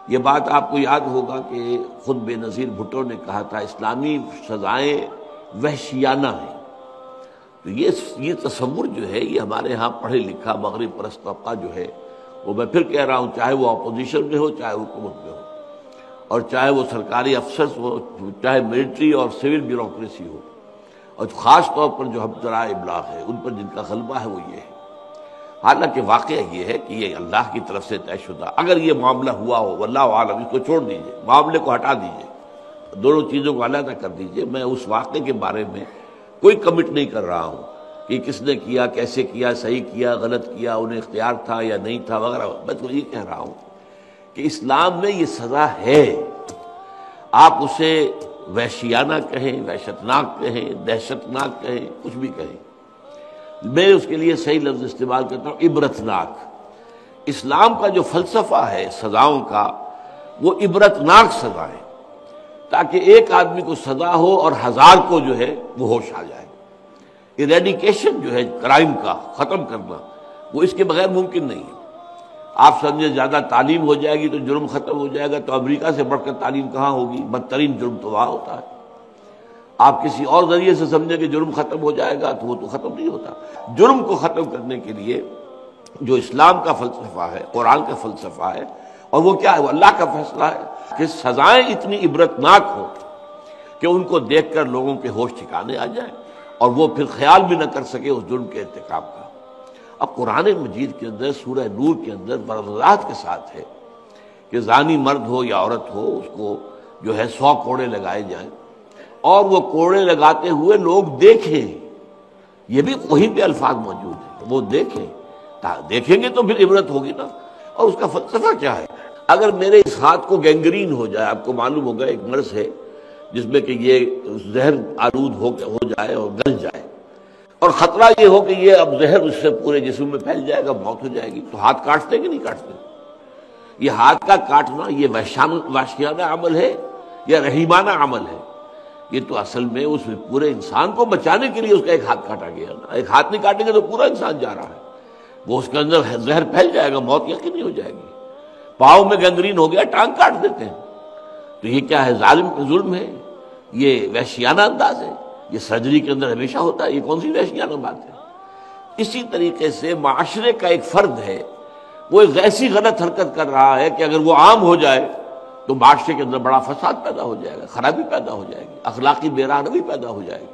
یہ بات آپ کو یاد ہوگا کہ خود بے نظیر بھٹو نے کہا تھا اسلامی سزائیں وحشیانہ ہیں. تو یہ تصور جو ہے یہ ہمارے ہاں پڑھے لکھا مغرب پرست طبقہ جو ہے وہ میں پھر کہہ رہا ہوں چاہے وہ اپوزیشن میں ہو چاہے حکومت میں ہو اور چاہے وہ سرکاری افسر ہو چاہے ملٹری اور سول بیوروکریسی ہو اور خاص طور پر جو ہم ذرائع ابلاغ ہے ان پر جن کا غلبہ ہے وہ یہ ہے. حالانکہ واقعہ یہ ہے کہ یہ اللہ کی طرف سے طے شدہ اگر یہ معاملہ ہوا ہو واللہ عالم اس کو چھوڑ دیجئے معاملے کو ہٹا دیجئے دونوں چیزوں کو علیحدہ کر دیجئے. میں اس واقعے کے بارے میں کوئی کمٹ نہیں کر رہا ہوں کہ کس نے کیا کیسے کیا صحیح کیا غلط کیا انہیں اختیار تھا یا نہیں تھا وغیرہ. میں تو یہ کہہ رہا ہوں کہ اسلام میں یہ سزا ہے. آپ اسے وحشیانہ کہیں وحشتناک کہیں دہشتناک کہیں کچھ بھی کہیں میں اس کے لیے صحیح لفظ استعمال کرتا ہوں عبرتناک. اسلام کا جو فلسفہ ہے سزاؤں کا وہ عبرتناک سزا ہے تاکہ ایک آدمی کو سزا ہو اور ہزار کو جو ہے وہ ہوش آ جائے. ایریڈیکیشن جو ہے کرائم کا ختم کرنا وہ اس کے بغیر ممکن نہیں ہے. آپ سمجھے زیادہ تعلیم ہو جائے گی تو جرم ختم ہو جائے گا تو امریکہ سے بڑھ کر تعلیم کہاں ہوگی؟ بدترین جرم تو وہاں ہوتا ہے. آپ کسی اور ذریعے سے سمجھیں کہ جرم ختم ہو جائے گا تو وہ تو ختم نہیں ہوتا. جرم کو ختم کرنے کے لیے جو اسلام کا فلسفہ ہے قرآن کا فلسفہ ہے اور وہ کیا ہے وہ اللہ کا فیصلہ ہے کہ سزائیں اتنی عبرتناک ہوں کہ ان کو دیکھ کر لوگوں کے ہوش ٹھکانے آ جائیں اور وہ پھر خیال بھی نہ کر سکے اس جرم کے ارتکاب کا. اب قرآن مجید کے اندر سورہ نور کے اندر وضاحت کے ساتھ ہے کہ زانی مرد ہو یا عورت ہو اس کو جو ہے 100 کوڑے لگائے جائیں اور وہ کوڑے لگاتے ہوئے لوگ دیکھیں. یہ بھی وہیں پہ الفاظ موجود ہیں وہ دیکھیں گے تو پھر عبرت ہوگی نا. اور اس کا فلسفہ کیا ہے؟ اگر میرے اس ہاتھ کو گینگرین ہو جائے آپ کو معلوم ہوگا ایک مرض ہے جس میں کہ یہ زہر آلود ہو جائے اور گل جائے اور خطرہ یہ ہو کہ یہ اب زہر اس سے پورے جسم میں پھیل جائے گا موت ہو جائے گی تو ہاتھ کاٹتے کہ نہیں کاٹتے؟ یہ ہاتھ کا کاٹنا یہ وحشیانہ عمل ہے یا رحیمانہ عمل ہے؟ یہ تو اصل میں اس پورے انسان کو بچانے کے لیے اس کا ایک ہاتھ کاٹا گیا نا. ایک ہاتھ نہیں کاٹیں گے تو پورا انسان جا رہا ہے وہ اس کے اندر زہر پھیل جائے گا موت یقینی ہو جائے گی. پاؤں میں گنگرین ہو گیا ٹانگ کاٹ دیتے ہیں تو یہ کیا ہے؟ ظلم ہے یہ وحشیانہ انداز ہے. یہ سرجری کے اندر ہمیشہ ہوتا ہے. یہ کون سی وحشیانہ بات ہے؟ اسی طریقے سے معاشرے کا ایک فرد ہے وہ ایک ایسی غلط حرکت کر رہا ہے کہ اگر وہ عام ہو جائے تو معاشرے کے اندر بڑا فساد پیدا ہو جائے گا خرابی پیدا ہو جائے گی اخلاقی بے روی پیدا ہو جائے گی.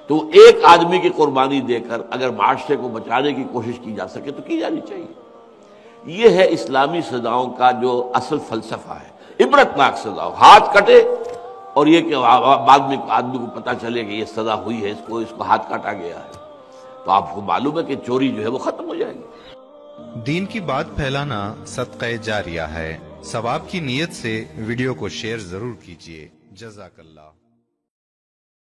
تو ایک آدمی کی قربانی دے کر اگر معاشرے کو بچانے کی کوشش کی جا سکے تو کی جانی چاہیے. یہ ہے اسلامی سزاؤں کا جو اصل فلسفہ ہے. عبرتناک سزا ہاتھ کٹے اور یہ کہ بعد میں آدمی کو پتہ چلے کہ یہ سزا ہوئی ہے اس کو ہاتھ کاٹا گیا ہے تو آپ کو معلوم ہے کہ چوری جو ہے وہ ختم ہو جائے گی. دین کی بات پھیلانا صدقہ جاریہ ہے. ثواب کی نیت سے ویڈیو کو شیئر ضرور کیجیے. جزاک اللہ.